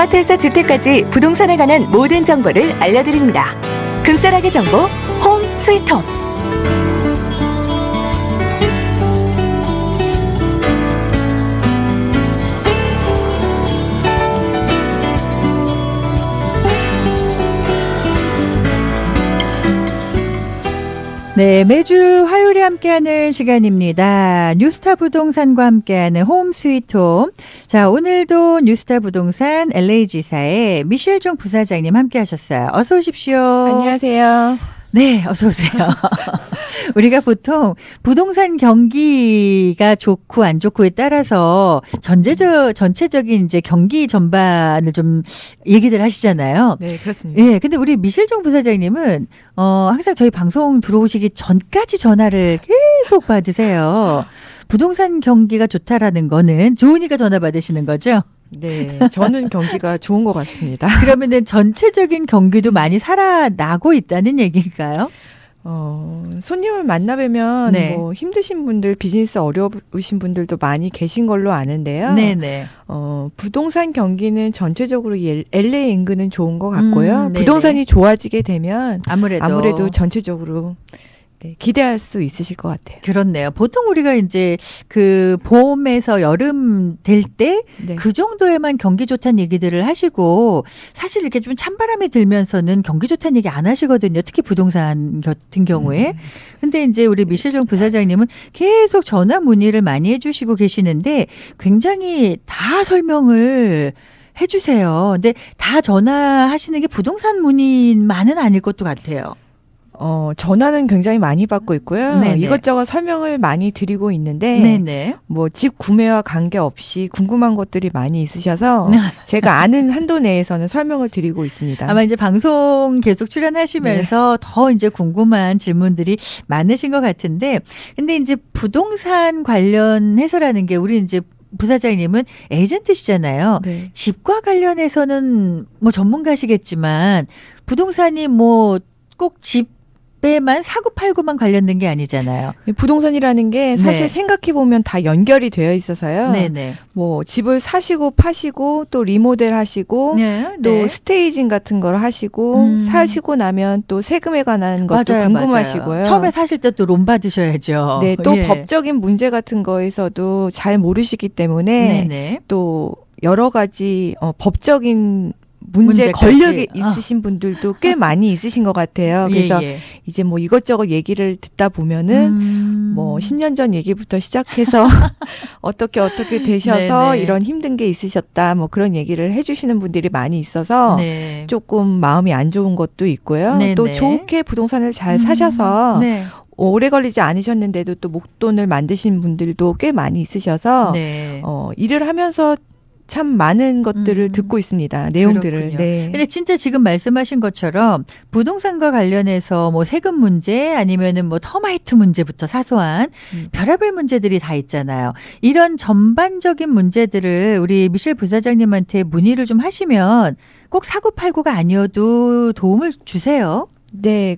아파트에서 주택까지 부동산에 관한 모든 정보를 알려드립니다. 금싸라기 정보 홈 스위트홈. 네, 매주 화요일에 함께하는 시간입니다. 뉴스타 부동산과 함께하는 홈 스위트홈. 자, 오늘도 뉴스타 부동산 LA지사의 미셸종 부사장님 함께하셨어요. 어서 오십시오. 안녕하세요. 네, 어서 오세요. 우리가 보통 부동산 경기가 좋고 안 좋고에 따라서 전체적인 이제 경기 전반을 좀 얘기들 하시잖아요. 네, 그렇습니다. 예, 근데 우리 미셸종 부사장님은 항상 저희 방송 들어오시기 전까지 전화를 계속 받으세요. 부동산 경기가 좋다라는 거는 좋으니까 전화 받으시는 거죠? 네, 저는 경기가 좋은 것 같습니다. 그러면은 전체적인 경기도 많이 살아나고 있다는 얘기인가요? 손님을 만나뵈면 네. 뭐 힘드신 분들, 비즈니스 어려우신 분들도 많이 계신 걸로 아는데요. 네네. 부동산 경기는 전체적으로 LA 인근은 좋은 것 같고요. 네네. 부동산이 좋아지게 되면 아무래도 전체적으로 네, 기대할 수 있으실 것 같아요. 그렇네요. 보통 우리가 이제 그 봄에서 여름 될 때 그 네. 정도에만 경기 좋다는 얘기들을 하시고 사실 이렇게 좀 찬바람이 들면서는 경기 좋다는 얘기 안 하시거든요. 특히 부동산 같은 경우에. 근데 이제 우리 미셸종 부사장님은 계속 전화 문의를 많이 해주시고 계시는데 굉장히 다 설명을 해주세요. 근데 다 전화하시는 게 부동산 문의만은 아닐 것도 같아요. 전화는 굉장히 많이 받고 있고요. 네네. 이것저것 설명을 많이 드리고 있는데 네네. 뭐 집 구매와 관계없이 궁금한 것들이 많이 있으셔서 제가 아는 한도 내에서는 설명을 드리고 있습니다. 아마 이제 방송 계속 출연하시면서 더 이제 궁금한 질문들이 많으신 것 같은데, 근데 이제 부동산 관련해서라는 게 우리 이제 부사장님은 에이전트시잖아요. 네. 집과 관련해서는 뭐 전문가시겠지만 부동산이 뭐 꼭 집에만 사고 팔고만 관련된 게 아니잖아요. 부동산이라는 게 사실 네. 생각해 보면 다 연결이 되어 있어서요. 네네. 뭐 집을 사시고 파시고 또 리모델 하시고 네, 또 네. 스테이징 같은 걸 하시고 사시고 나면 또 세금에 관한 것도 맞아요, 궁금하시고요. 맞아요. 처음에 사실 때 또 론 받으셔야죠. 네, 또 예. 법적인 문제 같은 거에서도 잘 모르시기 때문에 네네. 또 여러 가지 법적인 문제 문제까지. 권력이 있으신 분들도 꽤 많이 있으신 것 같아요. 그래서 예, 예. 이제 뭐 이것저것 얘기를 듣다 보면은 뭐 10년 전 얘기부터 시작해서 어떻게 되셔서 네네. 이런 힘든 게 있으셨다 뭐 그런 얘기를 해주시는 분들이 많이 있어서 네. 조금 마음이 안 좋은 것도 있고요. 네네. 또 좋게 부동산을 잘 사셔서 네. 오래 걸리지 않으셨는데도 또 목돈을 만드신 분들도 꽤 많이 있으셔서 네. 일을 하면서 참 많은 것들을 듣고 있습니다. 내용들을. 그렇군요. 네. 근데 진짜 지금 말씀하신 것처럼 부동산과 관련해서 뭐 세금 문제 아니면은 뭐 터마이트 문제부터 사소한 별의별 문제들이 다 있잖아요. 이런 전반적인 문제들을 우리 미셸 부사장님한테 문의를 좀 하시면 꼭 사고 팔고가 아니어도 도움을 주세요. 네,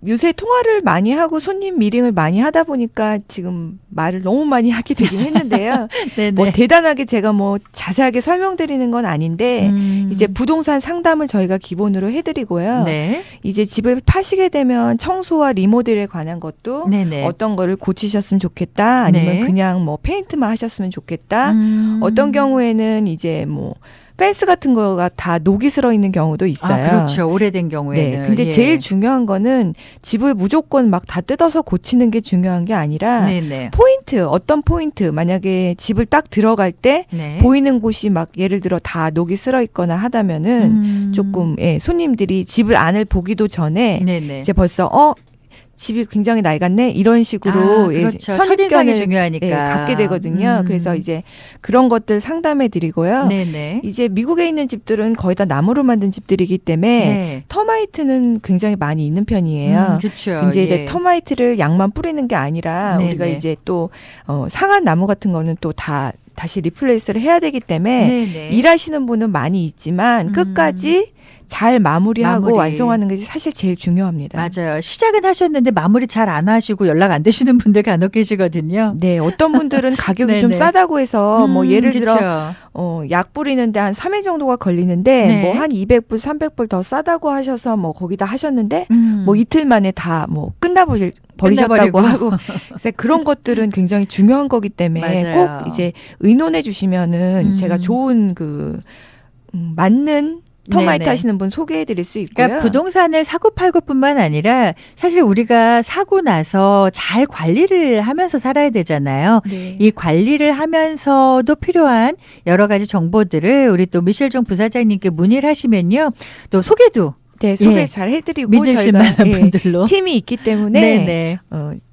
요새 통화를 많이 하고 손님 미링을 많이 하다 보니까 지금 말을 너무 많이 하게 되긴 했는데요. 네네. 뭐 대단하게 제가 뭐 자세하게 설명드리는 건 아닌데 이제 부동산 상담을 저희가 기본으로 해드리고요. 네. 이제 집을 파시게 되면 청소와 리모델에 관한 것도 네네. 어떤 거를 고치셨으면 좋겠다. 아니면 네. 그냥 뭐 페인트만 하셨으면 좋겠다. 어떤 경우에는 이제 뭐 펜스 같은 거가 다 녹이 슬어 있는 경우도 있어요. 아, 그렇죠. 오래된 경우에는. 네. 근데 예. 제일 중요한 거는 집을 무조건 막 다 뜯어서 고치는 게 중요한 게 아니라 네네. 어떤 포인트, 만약에 집을 딱 들어갈 때 네. 보이는 곳이 막 예를 들어 다 녹이 슬어 있거나 하다면은 조금 손님들이 집을 안을 보기도 전에 네네. 이제 벌써 집이 굉장히 낡았네 이런 식으로 그렇죠. 선입견을 첫인상이 중요하니까. 갖게 되거든요. 그래서 이제 그런 것들 상담해 드리고요. 네네. 이제 미국에 있는 집들은 거의 다 나무로 만든 집들이기 때문에 네. 터마이트는 굉장히 많이 있는 편이에요. 그렇죠. 이제 예. 터마이트를 양만 뿌리는 게 아니라 네네. 우리가 이제 또 상한 나무 같은 거는 또 다시 리플레이스를 해야 되기 때문에 네네. 일하시는 분은 많이 있지만 끝까지 잘 마무리하고 마무리. 완성하는 것이 사실 제일 중요합니다. 맞아요. 시작은 하셨는데 마무리 잘 안 하시고 연락 안 되시는 분들 간혹 계시거든요. 네, 어떤 분들은 가격이 좀 네네. 싸다고 해서 뭐 예를 들어 그쵸. 약 뿌리는데 한 3일 정도가 걸리는데 네. 뭐 한 200불, 300불 더 싸다고 하셔서 뭐 거기다 하셨는데 음. 뭐 이틀 만에 다 뭐 버리셨다고 끝나버리고. 하고 그래서 그런 것들은 굉장히 중요한 거기 때문에 맞아요. 꼭 이제 의논해 주시면은 제가 좋은 맞는 터마이트 네네. 하시는 분 소개해 드릴 수 있고요. 그러니까 부동산을 사고 팔고뿐만 아니라 사실 우리가 사고 나서 잘 관리를 하면서 살아야 되잖아요. 네. 이 관리를 하면서도 필요한 여러 가지 정보들을 우리 또 미셸종 부사장님께 문의를 하시면요. 또 소개도 네, 소개 예. 잘 해드리고 믿으실 저희가 만한 분들로. 팀이 있기 때문에 네네.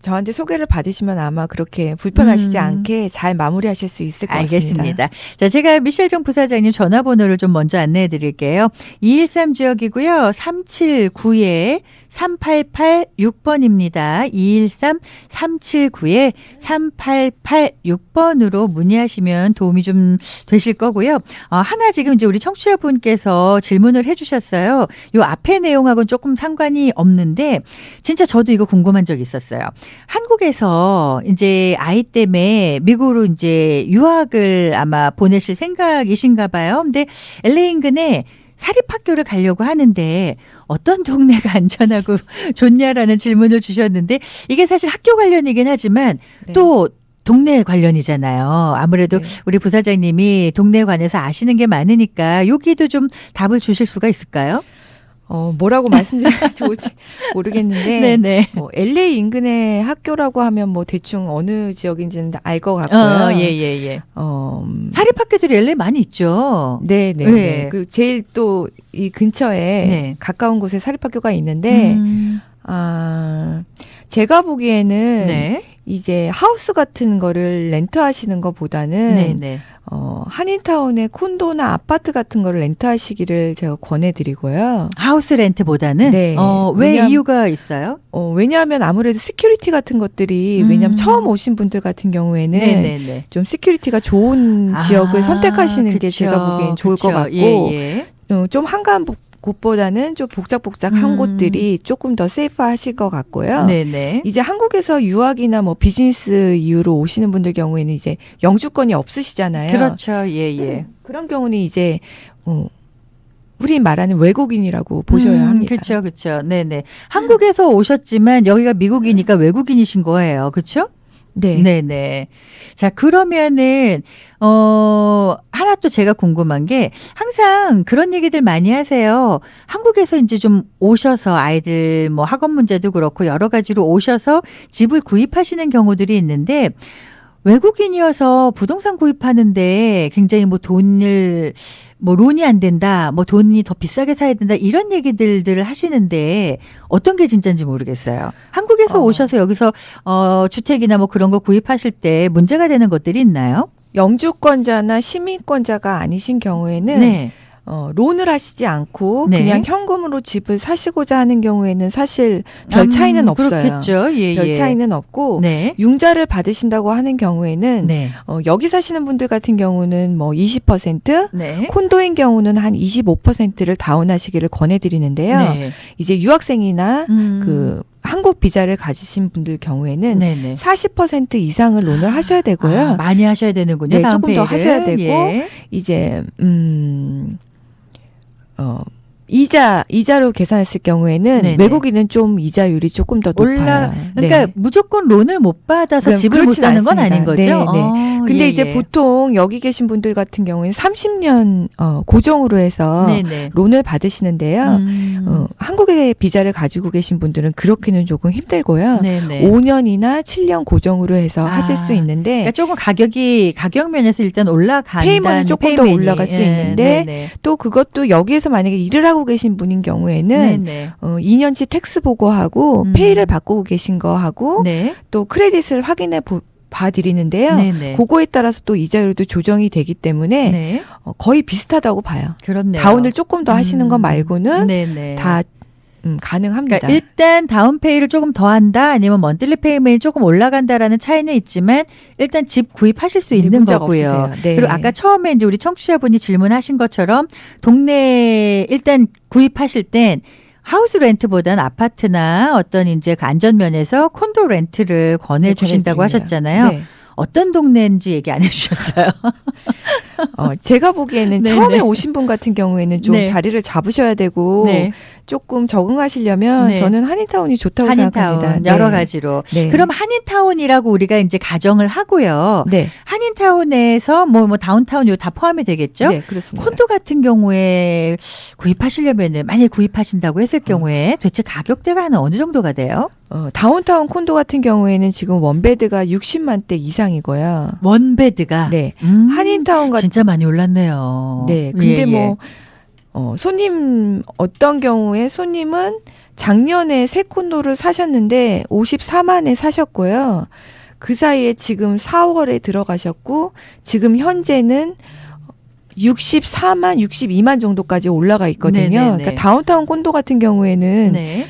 저한테 소개를 받으시면 아마 그렇게 불편하시지 않게 잘 마무리하실 수 있을 것 같습니다. 알겠습니다. 자, 제가 미셸종 부사장님 전화번호를 좀 먼저 안내해 드릴게요. 213 지역이고요. 379-3886번입니다. 213-379-3886번으로 문의하시면 도움이 좀 되실 거고요. 하나 지금 이제 우리 청취자분께서 질문을 해 주셨어요. 요 앞에 내용하고는 조금 상관이 없는데 진짜 저도 이거 궁금한 적이 있었어요. 한국에서 이제 아이 때문에 미국으로 이제 유학을 아마 보내실 생각이신가 봐요. 근데 LA 인근에 사립학교를 가려고 하는데 어떤 동네가 안전하고 좋냐라는 질문을 주셨는데 이게 사실 학교 관련이긴 하지만 네. 또 동네 관련이잖아요. 아무래도 네. 우리 부사장님이 동네에 관해서 아시는 게 많으니까 여기도 좀 답을 주실 수가 있을까요? 뭐라고 말씀드려야 좋을지 모르겠는데 네네. 뭐 LA 인근의 학교라고 하면 뭐 대충 어느 지역인지는 알 것 같고요. 예. 어, 사립학교들이 LA 많이 있죠. 네네. 네. 그 제일 또 이 근처에 네. 가까운 곳에 사립학교가 있는데 제가 보기에는 네. 이제 하우스 같은 거를 렌트하시는 것보다는 네네. 한인타운의 콘도나 아파트 같은 거를 렌트하시기를 제가 권해드리고요. 하우스 렌트보다는 네. 왜 왜냐하면- 이유가 있어요? 왜냐하면 아무래도 시큐리티 같은 것들이 왜냐하면 처음 오신 분들 같은 경우에는 네네네. 좀 시큐리티가 좋은 지역을 선택하시는 게 그쵸. 제가 보기엔 좋을 것 그쵸. 같고 예. 좀 한가한 곳보다는 좀 복작복작한 곳들이 조금 더 세이프하실 것 같고요. 네네. 이제 한국에서 유학이나 뭐 비즈니스 이유로 오시는 분들 경우에는 이제 영주권이 없으시잖아요. 그렇죠. 예. 그런 경우는 이제 우리 말하는 외국인이라고 보셔야 합니다. 그렇죠. 네네. 한국에서 오셨지만 여기가 미국이니까 외국인이신 거예요. 그렇죠? 네. 네네. 자, 그러면은, 하나 또 제가 궁금한 게 항상 그런 얘기들 많이 하세요. 한국에서 이제 좀 오셔서 아이들 뭐 학업 문제도 그렇고 여러 가지로 오셔서 집을 구입하시는 경우들이 있는데 외국인이어서 부동산 구입하는데 굉장히 뭐 돈을 뭐 론이 안 된다, 뭐 돈이 더 비싸게 사야 된다 이런 얘기들을 하시는데 어떤 게 진짜인지 모르겠어요. 한국에서 오셔서 여기서 주택이나 뭐 그런 거 구입하실 때 문제가 되는 것들이 있나요? 영주권자나 시민권자가 아니신 경우에는 네. 론을 하시지 않고 네. 그냥 현금으로 집을 사시고자 하는 경우에는 사실 별 차이는 없어요. 그렇겠죠. 예. 별 차이는 없고 네. 융자를 받으신다고 하는 경우에는 네. 여기 사시는 분들 같은 경우는 뭐 20%, 네. 콘도인 경우는 한 25%를 다운하시기를 권해드리는데요. 네. 이제 유학생이나 그 한국 비자를 가지신 분들 경우에는 네네. 40% 이상을 론을 하셔야 되고요. 많이 하셔야 되는군요. 네, 다운 조금 더 페이를. 하셔야 되고 예. 이제 이자로 계산했을 경우에는 네네. 외국인은 좀 이자율이 조금 더 높아요. 그러니까 네. 무조건 론을 못 받아서 그럼 집을 못 그렇진 사는 건 않습니다. 아닌 거죠? 네. 근데 예, 이제 예. 보통 여기 계신 분들 같은 경우에는 30년 고정으로 해서 네네. 론을 받으시는데요. 한국의 비자를 가지고 계신 분들은 그렇게는 조금 힘들고요. 네네. 5년이나 7년 고정으로 해서 하실 수 있는데 그러니까 조금 가격 면에서 일단 올라간다는 페이먼이 조금 더 올라갈 수 있는데 네네. 또 그것도 여기에서 만약에 일을 하고 계신 분인 경우에는 네네. 2년치 텍스 보고하고 페이를 바꾸고 계신 거하고 네. 또 크레딧을 확인해 봐드리는데요. 네네. 그거에 따라서 또 이자율도 조정이 되기 때문에 네. 거의 비슷하다고 봐요. 그렇네요. 다운을 조금 더 하시는 거 말고는 네네. 다 가능합니다. 그러니까 일단 다운페이를 조금 더 한다 아니면 먼틀리 페이먼이 조금 올라간다라는 차이는 있지만 일단 집 구입하실 수 네, 있는 문제가 거고요. 없으세요. 네. 그리고 아까 처음에 이제 우리 청취자분이 질문하신 것처럼 동네 일단 구입하실 땐 하우스 렌트보다는 아파트나 어떤 이제 그 안전면에서 콘도 렌트를 권해주신다고 권해드립니다. 하셨잖아요. 네. 어떤 동네인지 얘기 안 해주셨어요. 제가 보기에는 네, 처음에 네. 오신 분 같은 경우에는 좀 네. 자리를 잡으셔야 되고 네. 조금 적응하시려면 네. 저는 한인타운이 좋다고 한인타운 생각합니다. 여러 네. 가지로. 네. 그럼 한인타운이라고 우리가 이제 가정을 하고요. 네. 한인타운에서 뭐 다운타운 요 다 포함이 되겠죠? 네, 그렇습니다. 콘도 같은 경우에 구입하시려면은 만약에 구입하신다고 했을 경우에 도대체 가격대가 한 어느 정도가 돼요? 다운타운 콘도 같은 경우에는 지금 원베드가 60만 대 이상이고요. 원베드가 네. 음, 한인타운 같은 진짜 많이 올랐네요. 네. 근데 예, 뭐 손님 어떤 경우에 손님은 작년에 새 콘도를 사셨는데 54만에 사셨고요. 그 사이에 지금 4월에 들어가셨고 지금 현재는 64만, 62만 정도까지 올라가 있거든요. 네네네. 그러니까 다운타운 콘도 같은 경우에는 네.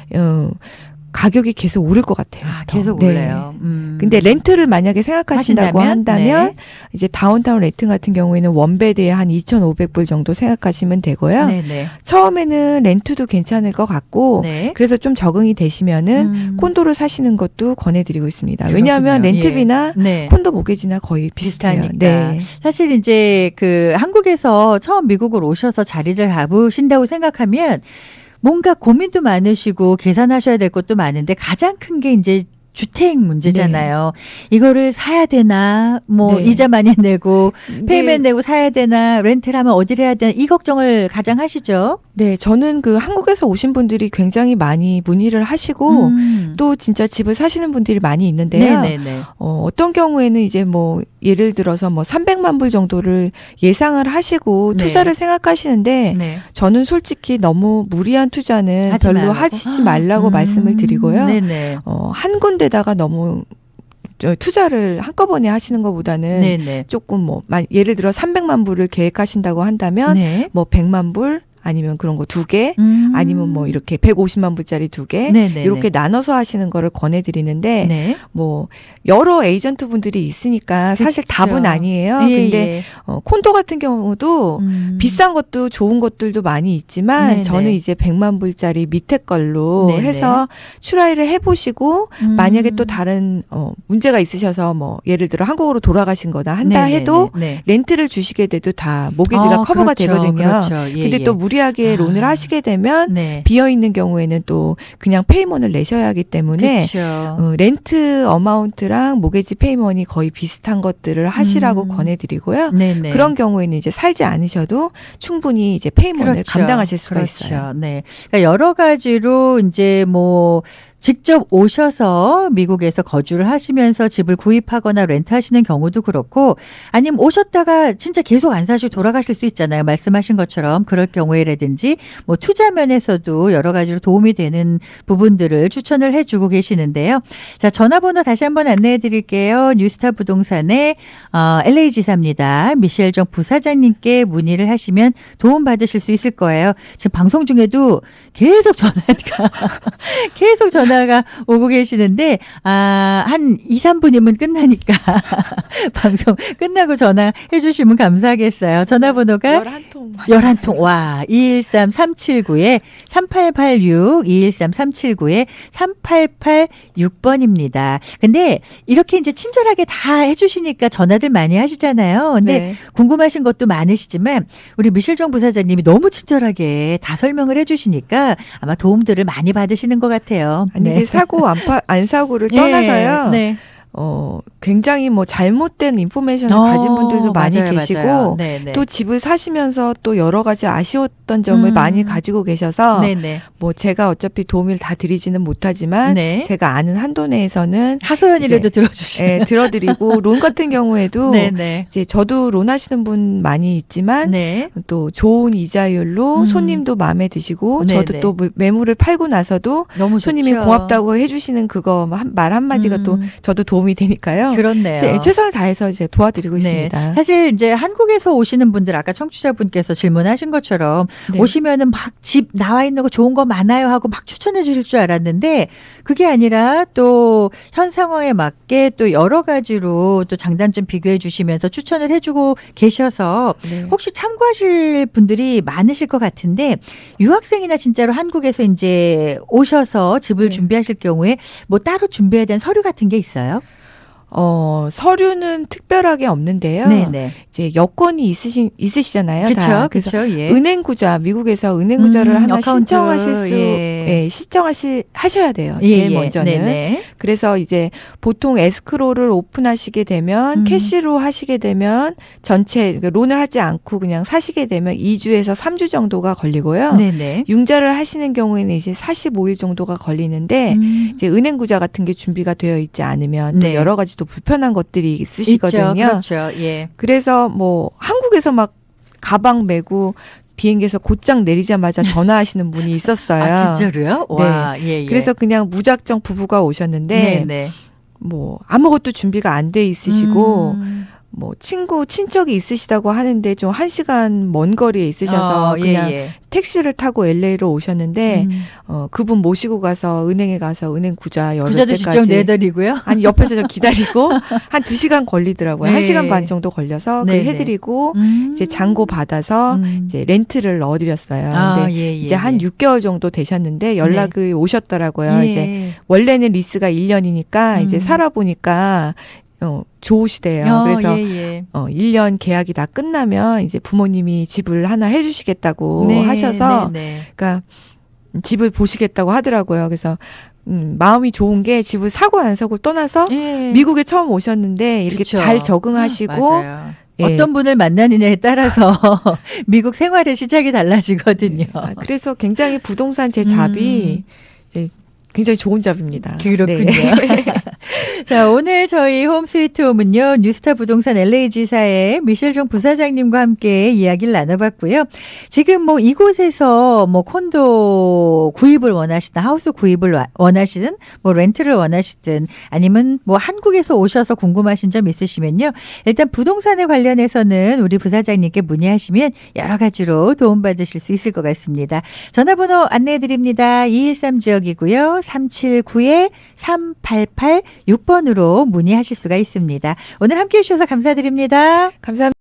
가격이 계속 오를 것 같아요. 아, 계속 네. 올라요. 근데 렌트를 만약에 생각하신다고 한다면 네. 이제 다운타운 렌트 같은 경우에는 원베드에 한 2,500불 정도 생각하시면 되고요. 네네. 처음에는 렌트도 괜찮을 것 같고 네. 그래서 좀 적응이 되시면은 콘도를 사시는 것도 권해드리고 있습니다. 왜냐하면 그렇군요. 렌트비나 네. 콘도 모기지나 거의 비슷해요. 비슷하니까. 네. 사실 이제 그 한국에서 처음 미국으로 오셔서 자리를 잡으신다고 생각하면 뭔가 고민도 많으시고 계산하셔야 될 것도 많은데 가장 큰 게 이제 주택 문제잖아요. 이거를 사야 되나, 뭐 네. 이자 많이 내고 근데 페이맨 내고 사야 되나, 렌트를 하면 어디를 해야 되나 이 걱정을 가장 하시죠. 네, 저는 그 한국에서 오신 분들이 굉장히 많이 문의를 하시고 또 진짜 집을 사시는 분들이 많이 있는데요. 네네네. 어떤 경우에는 이제 뭐 예를 들어서 뭐 300만 불 정도를 예상을 하시고 네. 투자를 생각하시는데 네. 저는 솔직히 너무 무리한 투자는 하지 별로 말라고? 하시지 말라고 말씀을 드리고요. 네네. 한 군데다가 너무 투자를 한꺼번에 하시는 것보다는 네네. 조금 뭐 예를 들어 300만 불을 계획하신다고 한다면 네. 뭐 100만 불 아니면 그런 거 2개 아니면 뭐 이렇게 150만 불짜리 2개 네네네. 이렇게 나눠서 하시는 거를 권해드리는데 네. 뭐 여러 에이전트 분들이 있으니까 사실 그쵸. 답은 아니에요. 예, 근데 예. 콘도 같은 경우도 비싼 것도 좋은 것들도 많이 있지만 네네. 저는 이제 100만 불짜리 밑에 걸로 네네. 해서 트라이를 해보시고 만약에 또 다른 문제가 있으셔서 뭐 예를 들어 한국으로 돌아가신 거나 한다 네네네. 해도 네. 렌트를 주시게 돼도 다 모기지가 커버가 그렇죠. 되거든요. 그렇죠. 예, 근데 예. 또 무리하게 아. 론을 하시게 되면 네. 비어 있는 경우에는 또 그냥 페이먼을 내셔야 하기 때문에 그렇죠. 렌트 어마운트랑 모게지 페이먼이 거의 비슷한 것들을 하시라고 권해드리고요. 네네. 그런 경우에는 이제 살지 않으셔도 충분히 이제 페이먼을 그렇죠. 감당하실 수가 그렇죠. 있어요. 네. 그러니까 여러 가지로 이제 뭐 직접 오셔서 미국에서 거주를 하시면서 집을 구입하거나 렌트하시는 경우도 그렇고 아니면 오셨다가 진짜 계속 안 사시고 돌아가실 수 있잖아요. 말씀하신 것처럼 그럴 경우에라든지 뭐 투자 면에서도 여러 가지로 도움이 되는 부분들을 추천을 해주고 계시는데요. 자, 전화번호 다시 한번 안내해 드릴게요. 뉴스타 부동산의 LA 지사입니다. 미셸정 부사장님께 문의를 하시면 도움 받으실 수 있을 거예요. 지금 방송 중에도 계속 전화가 오고 계시는데, 한 2, 3분이면 끝나니까 방송 끝나고 전화해 주시면 감사하겠어요. 전화번호가 11통. 11통. 와, 213-379에 3886, 213-379에 3886번입니다. 근데 이렇게 이제 친절하게 다 해주시니까 전화들 많이 하시잖아요. 근데 네. 궁금하신 것도 많으시지만 우리 미셸정 부사장님이 너무 친절하게 다 설명을 해주시니까 아마 도움들을 많이 받으시는 것 같아요. 아니 네. 이게 사고 안 사고를 예, 떠나서요. 네. 굉장히 뭐 잘못된 인포메이션을 가진 분들도 많이 맞아요, 계시고 맞아요. 네, 네. 또 집을 사시면서 또 여러 가지 아쉬웠던 점을 많이 가지고 계셔서 네네. 뭐 제가 어차피 도움을 다 드리지는 못하지만 네. 제가 아는 한도 내에서는 하소연이라도 이제, 들어주시면. 들어드리고 론 같은 경우에도 네네. 이제 저도 론 하시는 분 많이 있지만 네. 또 좋은 이자율로 손님도 마음에 드시고 네네. 저도 또 매물을 팔고 나서도 너무 손님이 좋죠. 고맙다고 해주시는 그거 말 한마디가 또 저도 도움이 도움이 되니까요. 그렇네요. 최선을 다해서 이제 도와드리고 네. 있습니다. 사실 이제 한국에서 오시는 분들 아까 청취자분께서 질문하신 것처럼 네. 오시면은 막 집 나와 있는 거 좋은 거 많아요 하고 막 추천해 주실 줄 알았는데 그게 아니라 또 현 상황에 맞게 또 여러 가지로 또 장단점 비교해 주시면서 추천을 해주고 계셔서 네. 혹시 참고하실 분들이 많으실 것 같은데 유학생이나 진짜로 한국에서 이제 오셔서 집을 네. 준비하실 경우에 뭐 따로 준비해야 되는 서류 같은 게 있어요? 서류는 특별하게 없는데요. 네네. 이제 여권이 있으시잖아요. 다. 그렇죠, 그래서 그렇죠. 예. 은행구자, 미국에서 은행구자를 하나 어카운트, 하셔야 돼요. 예, 제일 예. 먼저는. 네네. 그래서 이제 보통 에스크로를 오픈하시게 되면 캐시로 하시게 되면 전체 그러니까 론을 하지 않고 그냥 사시게 되면 2주에서 3주 정도가 걸리고요. 네네. 융자를 하시는 경우에는 이제 45일 정도가 걸리는데 이제 은행구자 같은 게 준비가 되어 있지 않으면 또 네. 여러 가지 또 불편한 것들이 있으시거든요. 있죠. 그렇죠. 예. 그래서 뭐 한국에서 막 가방 메고 비행기에서 곧장 내리자마자 전화하시는 분이 있었어요. 아, 진짜로요? 네. 와, 예, 예. 그래서 그냥 무작정 부부가 오셨는데 네네. 뭐 아무것도 준비가 안 돼 있으시고 음. 뭐 친척이 있으시다고 하는데 좀 1시간 먼 거리에 있으셔서 그냥 예, 예. 택시를 타고 LA로 오셨는데 그분 모시고 가서 은행에 가서 은행 구자 열을 부자도 때까지 직접 내드리고요. 아니 옆에서 좀 기다리고 한 2시간 걸리더라고요. 네. 1시간 반 정도 걸려서 그 네네. 해드리고 이제 잔고 받아서 이제 렌트를 넣어드렸어요. 아, 근데 예, 예, 이제 한 예. 6개월 정도 되셨는데 연락이 오셨더라고요. 예. 이제 원래는 리스가 1년이니까 이제 살아보니까 좋으시대요. 그래서 예, 예. 1년 계약이 다 끝나면 이제 부모님이 집을 하나 해주시겠다고 네, 하셔서 네, 네. 그러니까 집을 보시겠다고 하더라고요. 그래서 마음이 좋은 게 집을 사고 안 사고 떠나서 예. 미국에 처음 오셨는데 이렇게 그쵸. 잘 적응하시고 맞아요. 예. 어떤 분을 만나느냐에 따라서 미국 생활의 시작이 달라지거든요. 그래서 굉장히 부동산 제 잡이 이제 굉장히 좋은 잡입니다. 그렇군요. 네. 자, 오늘 저희 홈 스위트 홈은요, 뉴스타 부동산 LA 지사의 미셸종 부사장님과 함께 이야기를 나눠봤고요. 지금 뭐 이곳에서 뭐 콘도 구입을 원하시든 하우스 구입을 원하시든 뭐 렌트를 원하시든 아니면 뭐 한국에서 오셔서 궁금하신 점 있으시면요. 일단 부동산에 관련해서는 우리 부사장님께 문의하시면 여러 가지로 도움받으실 수 있을 것 같습니다. 전화번호 안내해 드립니다. 213 지역이고요. 379-3886번으로 문의하실 수가 있습니다. 오늘 함께해 주셔서 감사드립니다. 감사합니다.